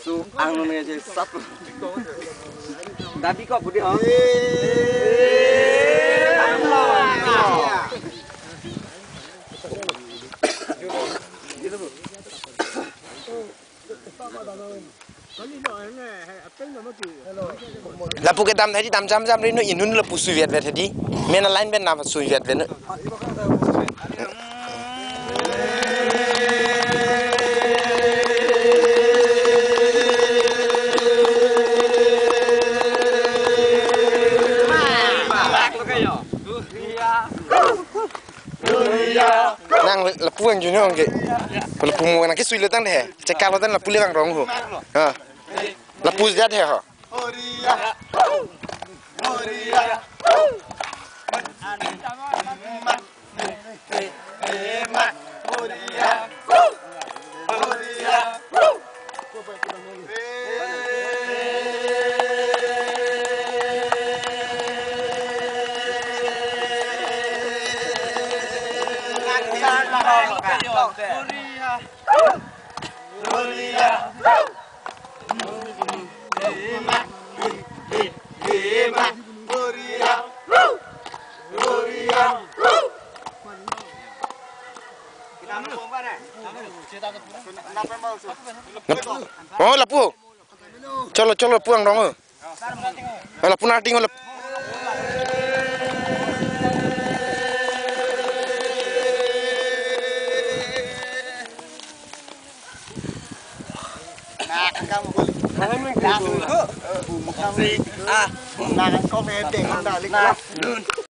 So, ang namanya jadi satu. Tapi kok budi oh? Lapu ke dam tadi dam jam ni no inun lapu suiat vet tadi. Mena lain ben nama suiat vet no. Nang lapu yang junior ke. Lapu mau nak kisui letan deh. Cekal letan lapu lewang rong ho. Ha. Lapu zat deh ho. Oh lapu. Cholo puang dong. Lapu nating lapu. Nah, kau mending, dah lihat.